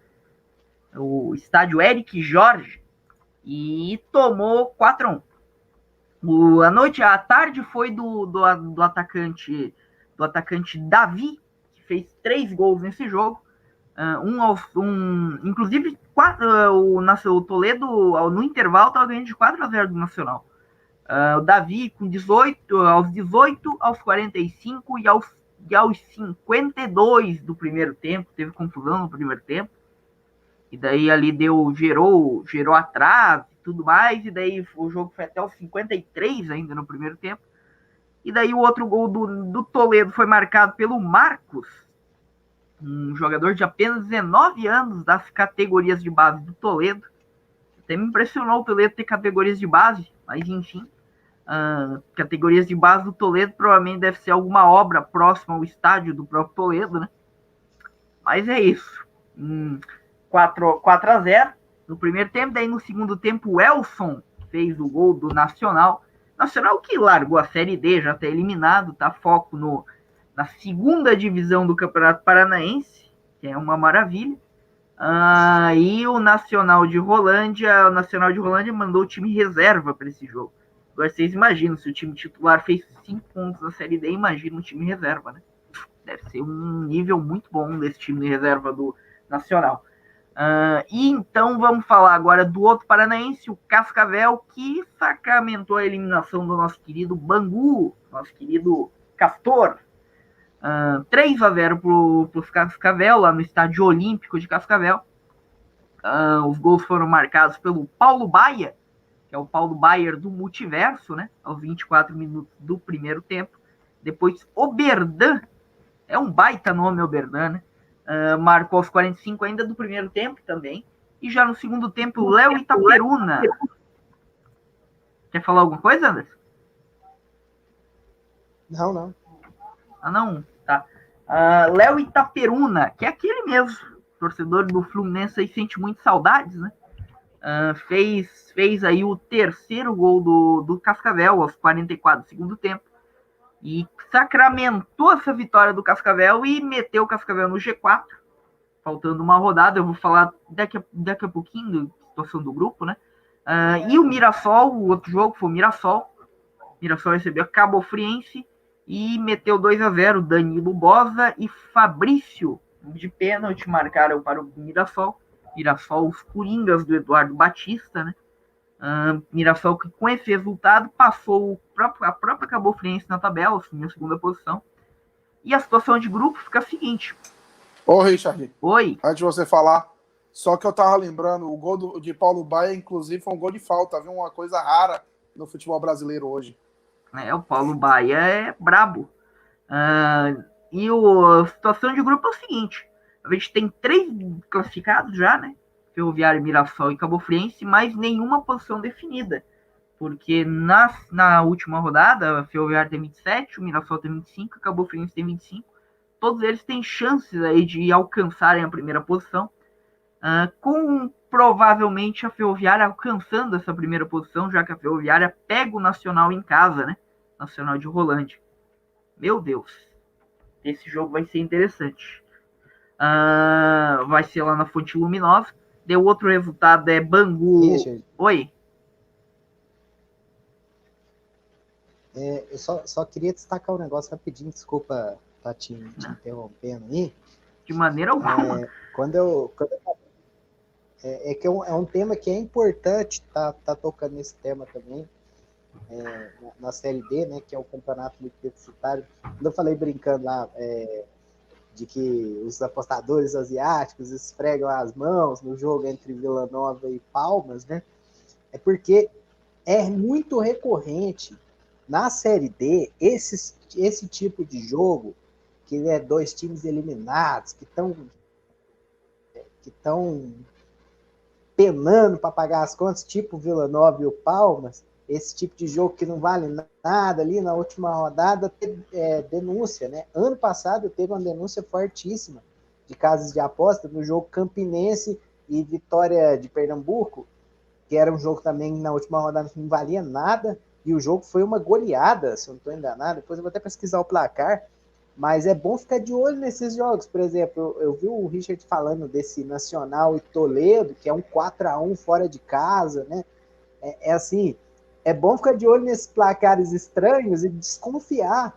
o estádio Eric Jorge, e tomou 4-1. A tarde foi do atacante Davi, que fez 3 gols nesse jogo. Inclusive, o Toledo, no intervalo, estava ganhando de 4-0 do Nacional. O Davi com 18, aos 45 e aos 52 do primeiro tempo. Teve confusão no primeiro tempo. E daí ali gerou atraso e tudo mais. E daí o jogo foi até os 53 ainda no primeiro tempo. E daí o outro gol do Toledo foi marcado pelo Marcos, um jogador de apenas 19 anos das categorias de base do Toledo. Até me impressionou o Toledo ter categorias de base, mas enfim. Categorias de base do Toledo provavelmente deve ser alguma obra próxima ao estádio do próprio Toledo, né? Mas é isso. 4-0 no primeiro tempo. Daí no segundo tempo o Elson fez o gol do Nacional. Nacional que largou a Série D, já está eliminado, tá foco na segunda divisão do Campeonato Paranaense, que é uma maravilha. E o Nacional de Rolândia mandou o time reserva para esse jogo. Agora vocês imaginam, se o time titular fez 5 pontos na Série D, imagina o time reserva, né? Deve ser um nível muito bom desse time de reserva do Nacional. E então vamos falar agora do outro paranaense, o Cascavel, que sacramentou a eliminação do nosso querido Bangu, nosso querido Castor. 3-0 para os Cascavel, lá no Estádio Olímpico de Cascavel. Os gols foram marcados pelo Paulo Baia, que é o Paulo Baier do Multiverso, né? Aos 24 minutos do primeiro tempo. Depois, Oberdan, é um baita nome, Oberdan, né? Marcou aos 45 ainda do primeiro tempo também. E já no segundo tempo, Léo Itaperuna. Quer falar alguma coisa, Anderson? Não. Não? Tá. Léo Itaperuna, que é aquele mesmo, torcedor do Fluminense, aí sente muito saudades, né? Fez aí o terceiro gol do Cascavel aos 44 do segundo tempo. E sacramentou essa vitória do Cascavel e meteu o Cascavel no G4, faltando uma rodada, eu vou falar daqui a pouquinho da situação do grupo, né? E o Mirassol, o outro jogo foi o Mirassol. O Mirassol recebeu a Cabo Friense e meteu 2-0. Danilo Bosa e Fabrício de pênalti marcaram para o Mirassol. Mirassol, os coringas do Eduardo Batista, né? Mirassol que com esse resultado passou a própria Cabo Friense na tabela, assumiu a segunda posição. E a situação de grupo fica a seguinte. Ô, Richard. Oi. Antes de você falar, só que eu tava lembrando, o gol de Paulo Baia, inclusive, foi um gol de falta, viu? Uma coisa rara no futebol brasileiro hoje. O Paulo Baia é brabo. E a situação de grupo é o seguinte. A gente tem 3 classificados já, né? Ferroviário, Mirassol e Cabo Friense, mas nenhuma posição definida. Porque na última rodada, a Ferroviário tem 27, o Mirassol tem 25, o Cabo Friense tem 25. Todos eles têm chances aí de alcançarem a primeira posição. Com provavelmente a Ferroviária alcançando essa primeira posição, já que a Ferroviária pega o Nacional em casa, né? Nacional de Rolândia. Meu Deus. Esse jogo vai ser interessante. Vai ser lá na Fonte Luminosa. Deu outro resultado, é Bangu. Richard. Oi. Eu só queria destacar um negócio rapidinho, desculpa estar te interrompendo aí. De maneira alguma. Que é um tema que é importante tá tocando nesse tema também, na Série D, né, que é o campeonato universitário. Quando eu falei brincando lá de que os apostadores asiáticos esfregam as mãos no jogo entre Vila Nova e Palmas, né, é porque é muito recorrente na Série D esse tipo de jogo, que é 2 times eliminados, que estão penando para pagar as contas, tipo o Vila Nova e o Palmas. Esse tipo de jogo que não vale nada ali na última rodada, denúncia, né? Ano passado teve uma denúncia fortíssima de casas de aposta no jogo Campinense e Vitória de Pernambuco, que era um jogo também na última rodada que não valia nada, e o jogo foi uma goleada, se eu não estou enganado. Depois eu vou até pesquisar o placar, mas é bom ficar de olho nesses jogos. Por exemplo, eu vi o Richard falando desse Nacional e Toledo, que é um 4-1 fora de casa, né? Assim, é bom ficar de olho nesses placares estranhos e desconfiar.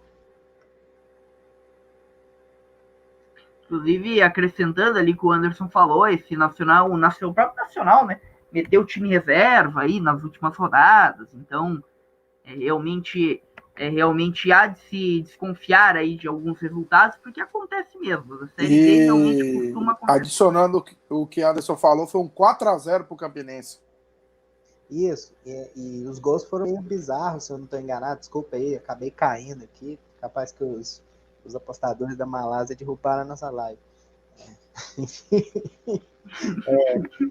Inclusive, acrescentando ali que o Anderson falou, esse Nacional, o próprio Nacional, né? Meteu o time reserva aí nas últimas rodadas. Então, realmente há de se desconfiar aí de alguns resultados, porque acontece mesmo. A Série D realmente costuma acontecer. Adicionando o que Anderson falou, foi um 4-0 pro Campinense. Isso, e os gols foram meio bizarros, se eu não estou enganado. Desculpa aí, acabei caindo aqui. Capaz que os apostadores da Malásia derrubaram a nossa live.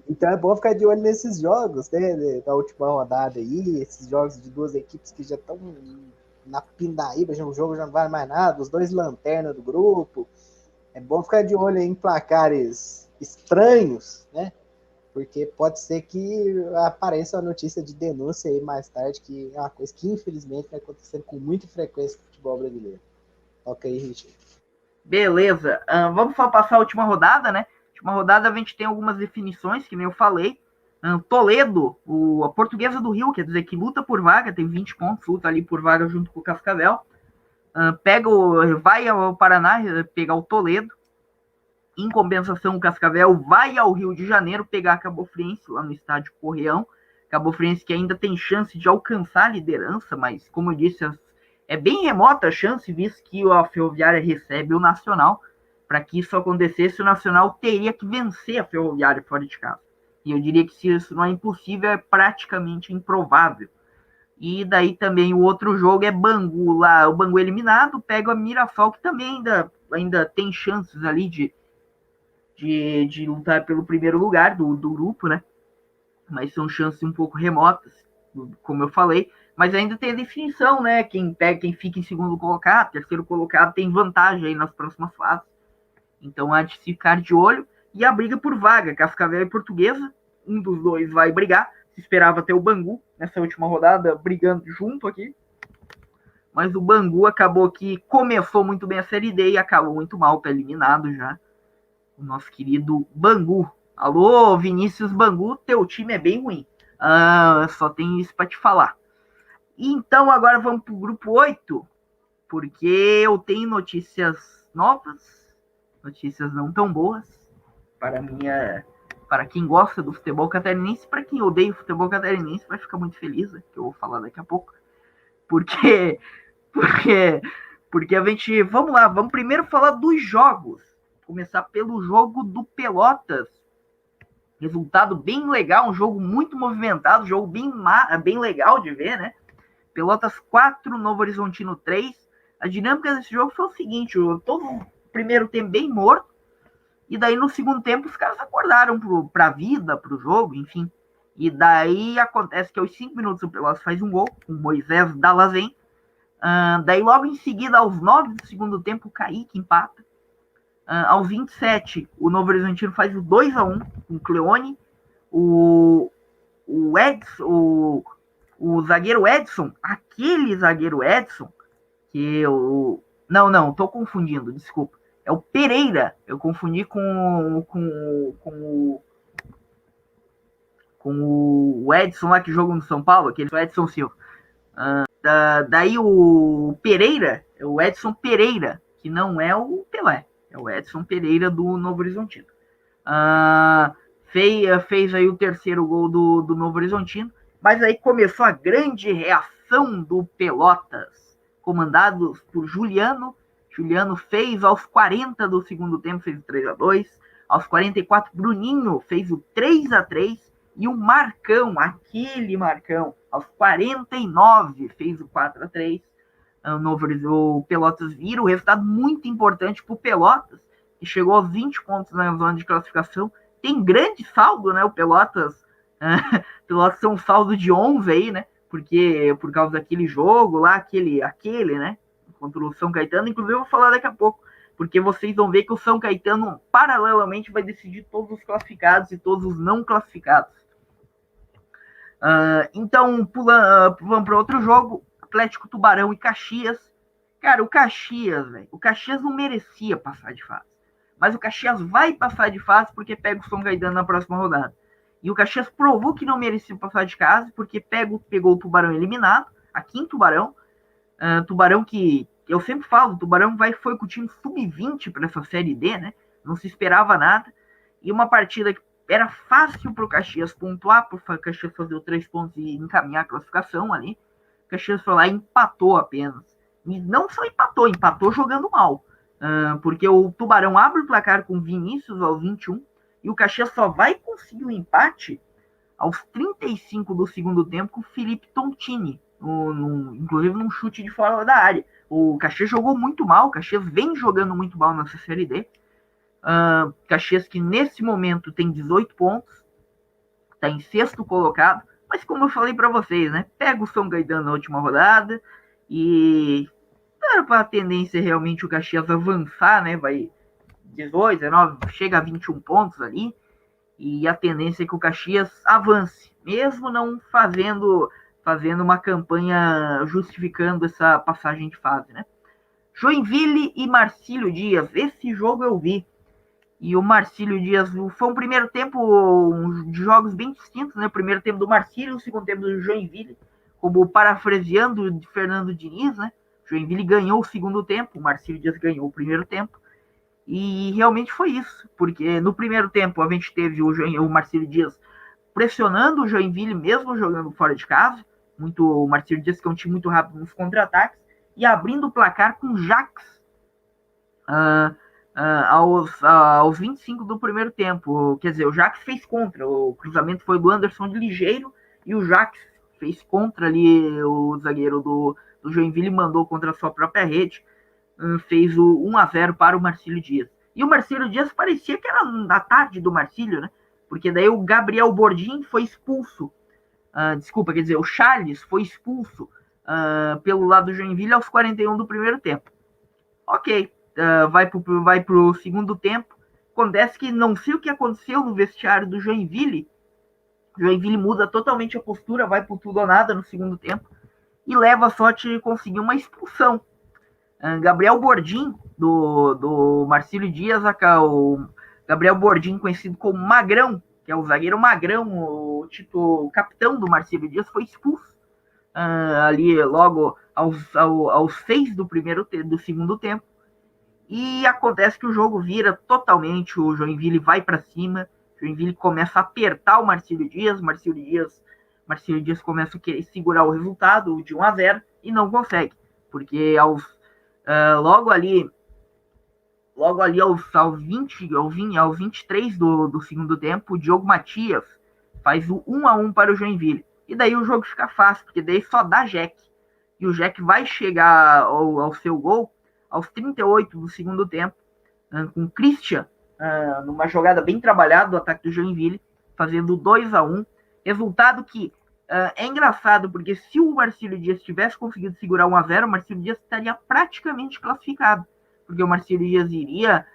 Então é bom ficar de olho nesses jogos, né, da última rodada aí, esses jogos de 2 equipes que já estão na pindaíba, o jogo já não vale mais nada, os 2 lanternas do grupo. É bom ficar de olho em placares estranhos, né? Porque pode ser que apareça uma notícia de denúncia aí mais tarde, que é uma coisa que infelizmente vai acontecendo com muita frequência no futebol brasileiro. Ok, Richard. Beleza, vamos só passar a última rodada, né? Última rodada a gente tem algumas definições, que nem eu falei. Toledo, a Portuguesa do Rio, quer dizer que luta por vaga, tem 20 pontos, luta ali por vaga junto com o Cascavel. Vai ao Paraná pegar o Toledo. Em compensação, o Cascavel vai ao Rio de Janeiro pegar a Cabo Friense, lá no estádio Correão. Cabo Friense que ainda tem chance de alcançar a liderança, mas, como eu disse, é bem remota a chance, visto que a Ferroviária recebe o Nacional. Para que isso acontecesse, o Nacional teria que vencer a Ferroviária fora de casa. E eu diria que se isso não é impossível, é praticamente improvável. E daí também o outro jogo é Bangu, lá, o Bangu eliminado, pega a Mirassol, que também ainda tem chances ali de lutar pelo primeiro lugar do grupo, né? Mas são chances um pouco remotas, como eu falei. Mas ainda tem a definição, né? Quem fica em segundo colocado, terceiro colocado, tem vantagem aí nas próximas fases. Então há de se ficar de olho. E a briga por vaga, Cascavel e Portuguesa, um dos dois vai brigar. Se esperava ter o Bangu nessa última rodada brigando junto aqui. Mas o Bangu acabou que começou muito bem a Série D e acabou muito mal, tá eliminado já. o nosso querido Bangu. Alô, Vinícius Bangu, teu time é bem ruim. Só tenho isso para te falar. Então agora vamos para o grupo 8, porque eu tenho notícias novas, notícias não tão boas, para quem gosta do futebol catarinense, para quem odeia o futebol catarinense vai ficar muito feliz, né, que eu vou falar daqui a pouco. Porque a gente, vamos lá, vamos primeiro falar dos jogos. Começar pelo jogo do Pelotas. Resultado bem legal, um jogo muito movimentado, um jogo bem legal de ver, né? Pelotas 4, Novo Horizontino 3. A dinâmica desse jogo foi o seguinte, todo o primeiro tempo bem morto, e daí no segundo tempo os caras acordaram pra vida, pro jogo, enfim. E daí acontece que aos 5 minutos o Pelotas faz um gol, com o Moisés Dalazen. Daí logo em seguida, aos 9 do segundo tempo, o Kaique empata. Aos 27, o Novo Horizontino faz o 2-1 com o Cleone. O Edson, o zagueiro Edson, aquele zagueiro Edson, que eu... Não, tô confundindo, desculpa. É o Pereira, eu confundi com o Edson lá que jogou no São Paulo, aquele Edson Silva. Daí o Pereira, é o Edson Pereira, que não é o Pelé, é o Edson Pereira do Novo Horizontino. Fez aí o terceiro gol do Novo Horizontino, mas aí começou a grande reação do Pelotas, comandados por Juliano. Juliano fez aos 40 do segundo tempo, fez o 3-2. Aos 44, Bruninho fez o 3-3. E o Marcão, aquele Marcão, aos 49, fez o 4-3. O Pelotas vira um resultado muito importante para o Pelotas, que chegou aos 20 pontos na zona de classificação. Tem grande saldo, né? O Pelotas tem um saldo de 11 aí, né? Porque por causa daquele jogo lá, aquele, né? Contra o São Caetano, inclusive eu vou falar daqui a pouco, porque vocês vão ver que o São Caetano paralelamente vai decidir todos os classificados e todos os não classificados. Então, vamos para outro jogo, Atlético Tubarão e Caxias. Cara, o Caxias não merecia passar de fase, mas o Caxias vai passar de fase porque pega o São Caetano na próxima rodada. E o Caxias provou que não merecia passar de fase porque pegou o Tubarão eliminado, aqui em Tubarão. Tubarão que eu sempre falo, Tubarão foi com o time sub-20 para essa Série D, né? Não se esperava nada. E uma partida que era fácil para o Caxias pontuar, para o Caxias fazer os 3 pontos e encaminhar a classificação ali. O Caxias foi lá e empatou apenas. E não só empatou jogando mal. Porque o Tubarão abre o placar com Vinícius aos 21 e o Caxias só vai conseguir o empate aos 35 do segundo tempo com o Felipe Tontini. Inclusive num chute de fora da área. O Caxias jogou muito mal, o Caxias vem jogando muito mal nessa Série D. Caxias que nesse momento tem 18 pontos, está em 6º colocado, mas como eu falei para vocês, né, pega o São Caetano na última rodada e era para a tendência realmente o Caxias avançar, né, vai 18, 19, chega a 21 pontos ali, e a tendência é que o Caxias avance, mesmo não fazendo uma campanha justificando essa passagem de fase, né? Joinville e Marcílio Dias, esse jogo eu vi. E o Marcílio Dias foi um primeiro tempo de jogos bem distintos, né? O primeiro tempo do Marcílio, o segundo tempo do Joinville, como parafraseando de Fernando Diniz, né? Joinville ganhou o segundo tempo, o Marcílio Dias ganhou o primeiro tempo. E realmente foi isso, porque no primeiro tempo a gente teve o Marcílio Dias pressionando o Joinville, mesmo jogando fora de casa. O Marcílio Dias, que é um time muito rápido nos contra-ataques, e abrindo o placar com o Jax aos 25 do primeiro tempo. Quer dizer, o Jax fez contra, o cruzamento foi do Anderson de Ligeiro, e o Jax fez contra ali, o zagueiro do Joinville mandou contra a sua própria rede, fez o 1-0 para o Marcílio Dias. E o Marcílio Dias parecia que era na tarde do Marcílio, né? Porque daí o Gabriel Bordim foi expulso. Quer dizer, o Charles foi expulso pelo lado do Joinville aos 41 do primeiro tempo. Ok, vai pro segundo tempo. Acontece que não sei o que aconteceu no vestiário do Joinville. O Joinville muda totalmente a postura, vai pro tudo ou nada no segundo tempo e leva a sorte de conseguir uma expulsão. Gabriel Bordim, do Marcílio Dias, Gabriel Bordim, conhecido como Magrão, que é o zagueiro Magrão, o capitão do Marcílio Dias, foi expulso ali logo aos 6 do segundo tempo. E acontece que o jogo vira totalmente, o Joinville vai para cima, o Joinville começa a apertar o Marcílio Dias começa a querer segurar o resultado de 1-0 e não consegue, porque logo ali aos 23 do segundo tempo, o Diogo Matias faz o 1-1 para o Joinville. E daí o jogo fica fácil, porque daí só dá Jack. E o Jack vai chegar ao seu gol aos 38 do segundo tempo, com o Christian, numa jogada bem trabalhada do ataque do Joinville, fazendo 2-1. Resultado que é engraçado, porque se o Marcílio Dias tivesse conseguido segurar 1-0, o Marcílio Dias estaria praticamente classificado, porque o Marcílio Dias iria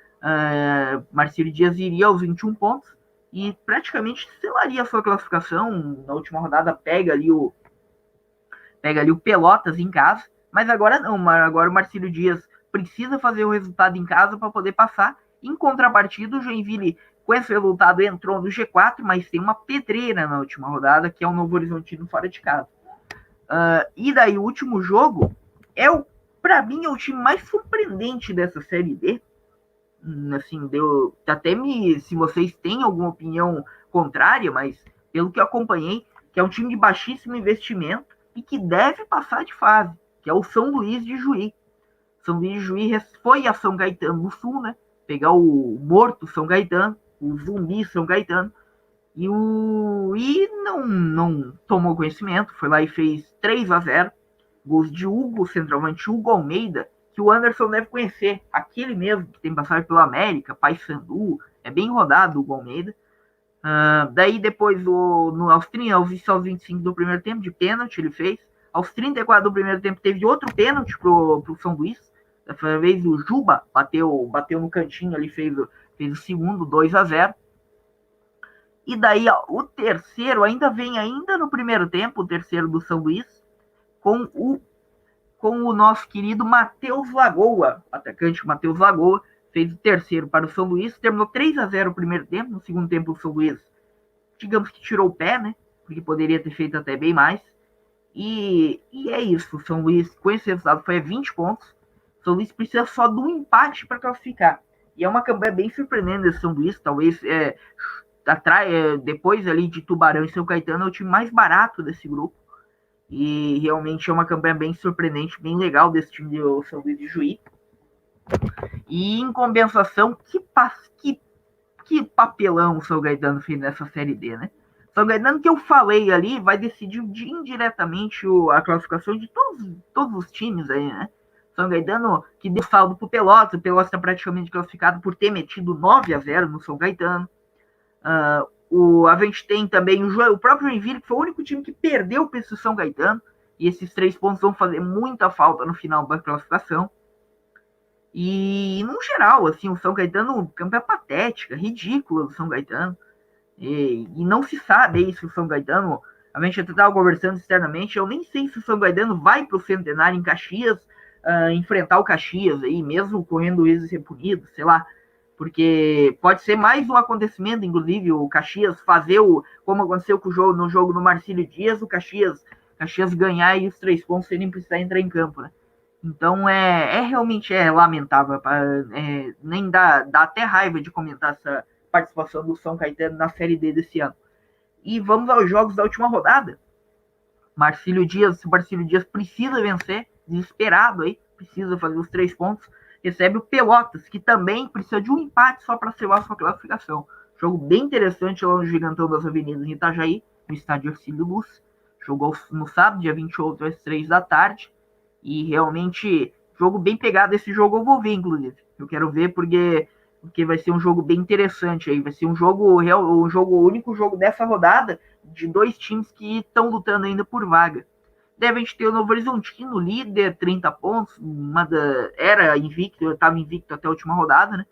aos 21 pontos e praticamente selaria a sua classificação. Na última rodada pega ali o Pelotas em casa, mas agora não, agora o Marcílio Dias precisa fazer o resultado em casa para poder passar. Em contrapartida, o Joinville, com esse resultado, entrou no G4, mas tem uma pedreira na última rodada, que é o Novo Horizontino fora de casa. E daí o último jogo para mim, é o time mais surpreendente dessa Série D. Assim, se vocês têm alguma opinião contrária, mas pelo que eu acompanhei, que é um time de baixíssimo investimento e que deve passar de fase, que é o São Luís de Juí. São Luís de Juí foi a São Caetano do Sul, né? Pegar o morto São Caetano, o zumbi São Caetano, e não tomou conhecimento, foi lá e fez 3-0, gols de Hugo, centroavante Hugo Almeida, que o Anderson deve conhecer, aquele mesmo que tem passagem pela América, Paysandu, é bem rodado o Hugo Almeida. Daí depois, aos 25 do primeiro tempo, de pênalti ele fez. Aos 34 do primeiro tempo teve outro pênalti pro São Luís. Dessa vez o Juba bateu no cantinho ali, fez o segundo, 2-0. E daí o terceiro vem no primeiro tempo, o terceiro do São Luís, com o nosso querido Matheus Lagoa, atacante Matheus Lagoa, fez o terceiro para o São Luís, terminou 3-0 o primeiro tempo, no segundo tempo o São Luís, digamos que tirou o pé, né, porque poderia ter feito até bem mais, e é isso, o São Luís, com esse resultado, foi a 20 pontos, o São Luís precisa só de um empate para classificar, e é uma campanha bem surpreendente desse São Luís, talvez depois ali de Tubarão e São Caetano, é o time mais barato desse grupo, e realmente é uma campanha bem surpreendente, bem legal desse time do São Luís de Juí. E em compensação, que papelão o São Caetano fez nessa Série D, né? São Caetano, que eu falei ali, vai decidir indiretamente a classificação de todos os times aí, né? São Caetano, que deu saldo pro Pelotas, o Pelotas está praticamente classificado por ter metido 9-0 no São Caetano. A gente tem também o próprio Joinville, que foi o único time que perdeu para esse São Caetano, e esses 3 pontos vão fazer muita falta no final da classificação. E, no geral, assim, o São Caetano, campanha patética, ridícula do São Caetano, e não se sabe aí se o São Caetano, a gente até estava conversando externamente, eu nem sei se o São Caetano vai para o Centenário em Caxias, enfrentar o Caxias aí, mesmo correndo vezes repunido, sei lá, porque pode ser mais um acontecimento, inclusive, o Caxias fazer como aconteceu no jogo do Marcílio Dias, o Caxias ganhar e os 3 pontos sem nem precisar entrar em campo, né? Então realmente lamentável, nem dá até raiva de comentar essa participação do São Caetano na Série D desse ano. E vamos aos jogos da última rodada. O Marcílio Dias precisa vencer, desesperado aí, precisa fazer os 3 pontos, recebe o Pelotas, que também precisa de um empate só para selar sua classificação. Jogo bem interessante lá no Gigantão das Avenidas em Itajaí, no estádio Ercílio Luz. Jogou no sábado, dia 28, às 3 da tarde. E realmente, jogo bem pegado. Esse jogo eu vou ver, inclusive. Eu quero ver porque vai ser um jogo bem interessante aí. Vai ser o único jogo dessa rodada de 2 times que estão lutando ainda por vaga. Deve a gente ter o Novo Horizontino, líder, 30 pontos, era invicto, estava invicto até a última rodada, né?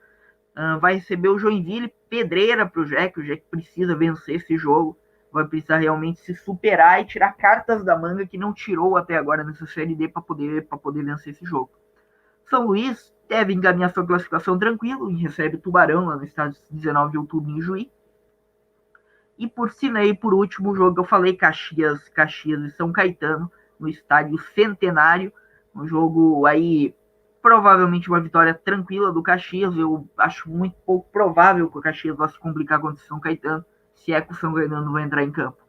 Vai receber o Joinville, pedreira para o Jack precisa vencer esse jogo, vai precisar realmente se superar e tirar cartas da manga que não tirou até agora nessa Série D para poder vencer esse jogo. São Luís, deve encaminhar sua classificação tranquilo e recebe o Tubarão lá no estádio 19 de outubro em Juí. E por cima aí, por último, o jogo que eu falei, Caxias e São Caetano, no estádio Centenário. Um jogo aí, provavelmente uma vitória tranquila do Caxias. Eu acho muito pouco provável que o Caxias vá se complicar contra o São Caetano, se é que o São Caetano vai entrar em campo.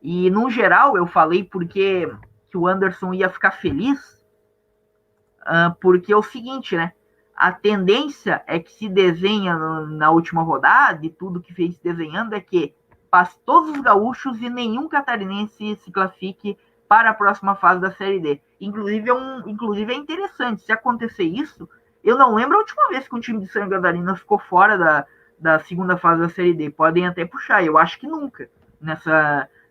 E, no geral, eu falei porque que o Anderson ia ficar feliz, porque é o seguinte, né? A tendência é que se desenha na última rodada, e tudo que fez desenhando é que passe todos os gaúchos e nenhum catarinense se classifique para a próxima fase da Série D. Inclusive é interessante, se acontecer isso, eu não lembro a última vez que um time de Santa Catarina ficou fora da segunda fase da Série D. Podem até puxar, eu acho que nunca,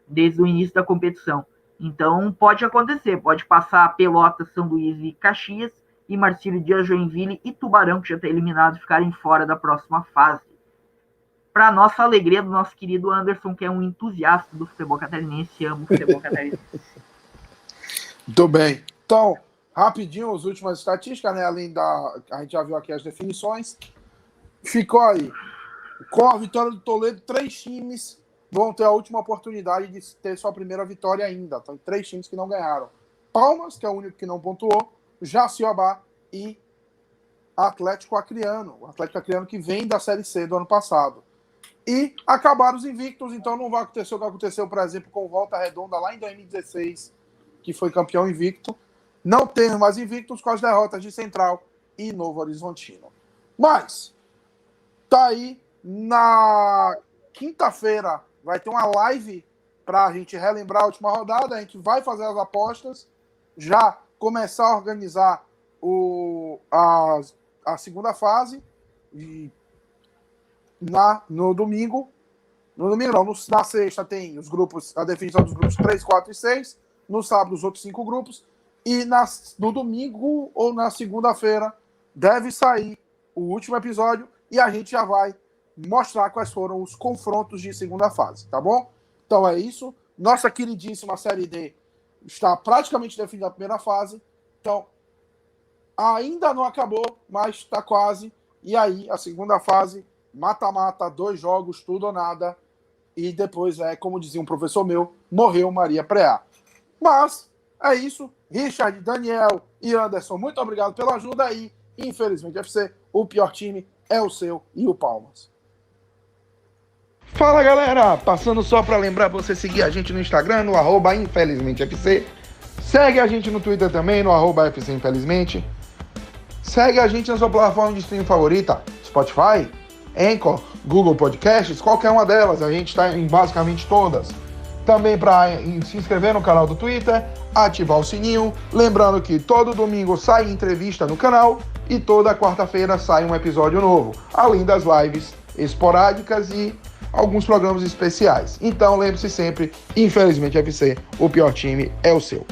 desde o início da competição. Então pode acontecer, pode passar Pelotas, São Luís e Caxias, e Marcílio Dias, Joinville e Tubarão, que já está eliminado, ficarem fora da próxima fase. Para nossa alegria do nosso querido Anderson, que é um entusiasta do futebol catarinense, ama o futebol catarinense. Muito bem. Então, rapidinho, as últimas estatísticas, né? Além a gente já viu aqui as definições. Ficou aí. Com a vitória do Toledo, 3 times vão ter a última oportunidade de ter sua primeira vitória ainda. Então, 3 times que não ganharam. Palmas, que é o único que não pontuou, Jaciobá e Atlético Acreano. O Atlético Acreano que vem da Série C do ano passado. E acabaram os invictos, então não vai acontecer o que aconteceu, por exemplo, com o Volta Redonda lá em 2016, que foi campeão invicto. Não temos mais invictos com as derrotas de Central e Novo Horizontino. Mas, tá aí, na quinta-feira vai ter uma live para a gente relembrar a última rodada, a gente vai fazer as apostas, já começar a organizar a segunda fase, e no domingo. No domingo não, na sexta tem os grupos, a definição dos grupos 3, 4 e 6. No sábado, os outros 5 grupos. E no domingo ou na segunda-feira deve sair o último episódio e a gente já vai mostrar quais foram os confrontos de segunda fase, tá bom? Então é isso. Nossa queridíssima Série D está praticamente definida a primeira fase. Então, ainda não acabou, mas está quase. E aí, a segunda fase, mata-mata, 2 jogos, tudo ou nada. E depois, como dizia um professor meu, morreu Maria Preá. Mas, é isso. Richard, Daniel e Anderson, muito obrigado pela ajuda aí. Infelizmente, FC, o pior time é o seu e o Palmas. Fala, galera! Passando só para lembrar você seguir a gente no Instagram, no @InfelizmenteFC. Segue a gente no Twitter também, no @FCInfelizmente. Segue a gente na sua plataforma de streaming favorita, Spotify, Anchor, Google Podcasts, qualquer uma delas. A gente está em basicamente todas. Também para se inscrever no canal do Twitter, ativar o sininho. Lembrando que todo domingo sai entrevista no canal e toda quarta-feira sai um episódio novo. Além das lives esporádicas e alguns programas especiais. Então lembre-se sempre, infelizmente FC, o pior time é o seu.